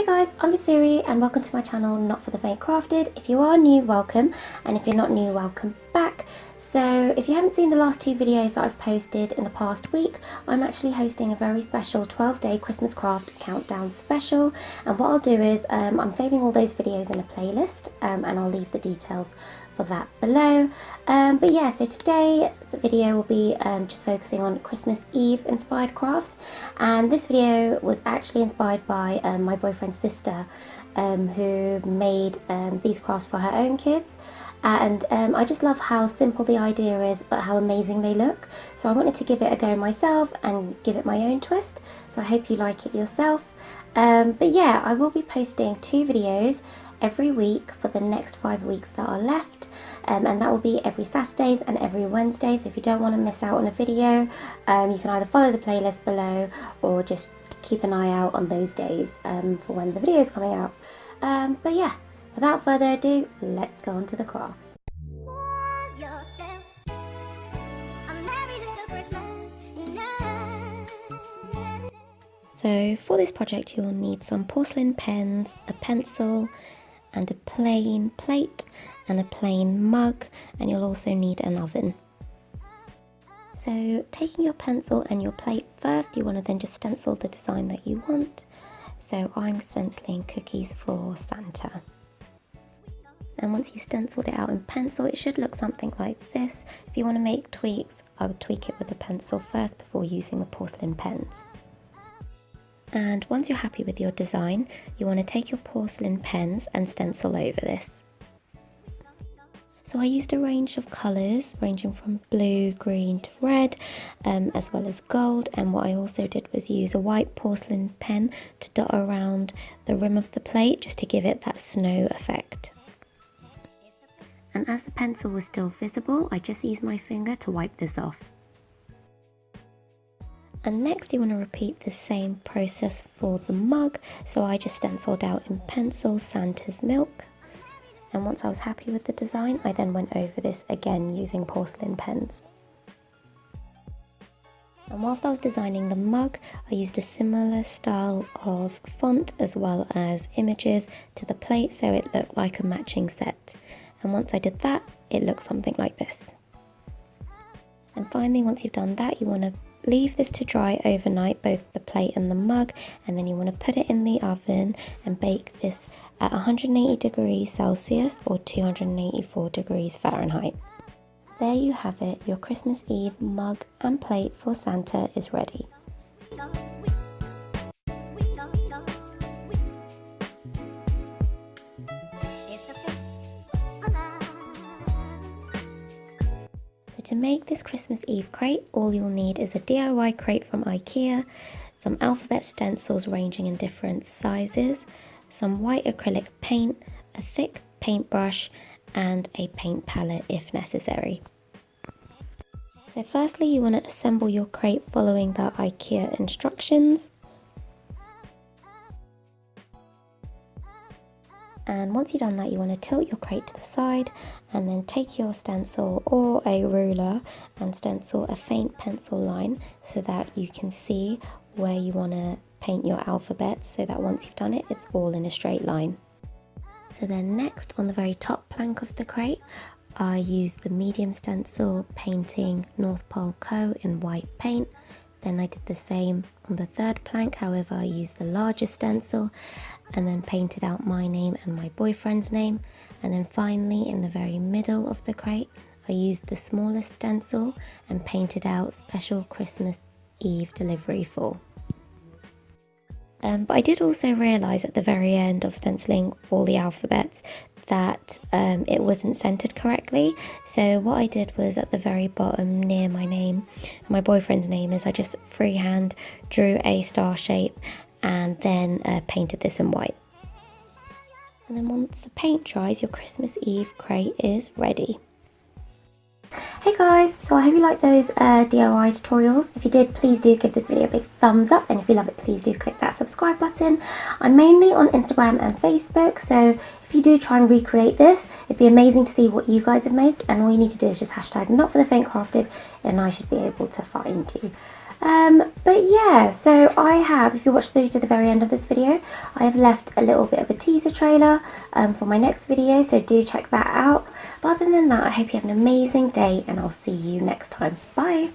Hey guys, I'm Vasuri and welcome to my channel Not For The Faint Crafted. If you are new, welcome, and if you're not new, welcome back. So if you haven't seen the last two videos that I've posted in the past week, I'm actually hosting a very special 12-day Christmas craft countdown special, and what I'll do is I'm saving all those videos in a playlist and I'll leave the details for that below. But yeah, so today's video will be just focusing on Christmas Eve inspired crafts, and this video was actually inspired by my boyfriend's sister who made these crafts for her own kids. And I just love how simple the idea is, but how amazing they look. So I wanted to give it a go myself and give it my own twist. So I hope you like it yourself. But yeah, I will be posting 2 videos every week for the next 5 weeks that are left. And that will be every Saturdays and every Wednesday. So if you don't want to miss out on a video, you can either follow the playlist below or just keep an eye out on those days for when the video is coming out. But yeah. Without further ado, let's go on to the crafts. So for this project you'll need some porcelain pens, a pencil and a plain plate and a plain mug, and you'll also need an oven. So taking your pencil and your plate first, you want to then just stencil the design that you want. So I'm stenciling cookies for Santa. And once you've stenciled it out in pencil, it should look something like this. If you want to make tweaks, I would tweak it with the pencil first before using the porcelain pens. And once you're happy with your design, you want to take your porcelain pens and stencil over this. So I used a range of colours ranging from blue, green to red, as well as gold, and what I also did was use a white porcelain pen to dot around the rim of the plate just to give it that snow effect. And as the pencil was still visible, I just used my finger to wipe this off. And next you want to repeat the same process for the mug, so I just stenciled out in pencil Santa's milk. And once I was happy with the design, I then went over this again using porcelain pens. And whilst I was designing the mug, I used a similar style of font as well as images to the plate so it looked like a matching set. And once I did that, it looks something like this. And finally, once you've done that, you want to leave this to dry overnight, both the plate and the mug, and then you want to put it in the oven and bake this at 180 degrees Celsius or 284 degrees Fahrenheit. There you have it, your Christmas Eve mug and plate for Santa is ready. To make this Christmas Eve crate, all you'll need is a DIY crate from IKEA, some alphabet stencils ranging in different sizes, some white acrylic paint, a thick paintbrush, and a paint palette if necessary. So firstly, you want to assemble your crate following the IKEA instructions. And once you've done that, you want to tilt your crate to the side and then take your stencil or a ruler and stencil a faint pencil line so that you can see where you want to paint your alphabet, so that once you've done it, it's all in a straight line. So then next, on the very top plank of the crate, I used the medium stencil painting North Pole Co in white paint. Then I did the same on the third plank, however I used the larger stencil and then painted out my name and my boyfriend's name. And then finally in the very middle of the crate, I used the smallest stencil and painted out Special Christmas Eve Delivery for. But I did also realise at the very end of stenciling all the alphabets that it wasn't centered correctly. So what I did was at the very bottom near my name, my boyfriend's name is, I just freehand drew a star shape and then painted this in white. And then once the paint dries, your Christmas Eve crate is ready. Hey guys, so I hope you liked those DIY tutorials. If you did, please do give this video a big thumbs up, and if you love it, please do click that subscribe button. I'm mainly on Instagram and Facebook, so if you do try and recreate this, it'd be amazing to see what you guys have made, and all you need to do is just hashtag not for the faint crafted and I should be able to find you. But yeah, so I have, if you watch through to the very end of this video, I have left a little bit of a teaser trailer for my next video, so do check that out. But other than that, I hope you have an amazing day and I'll see you next time. Bye!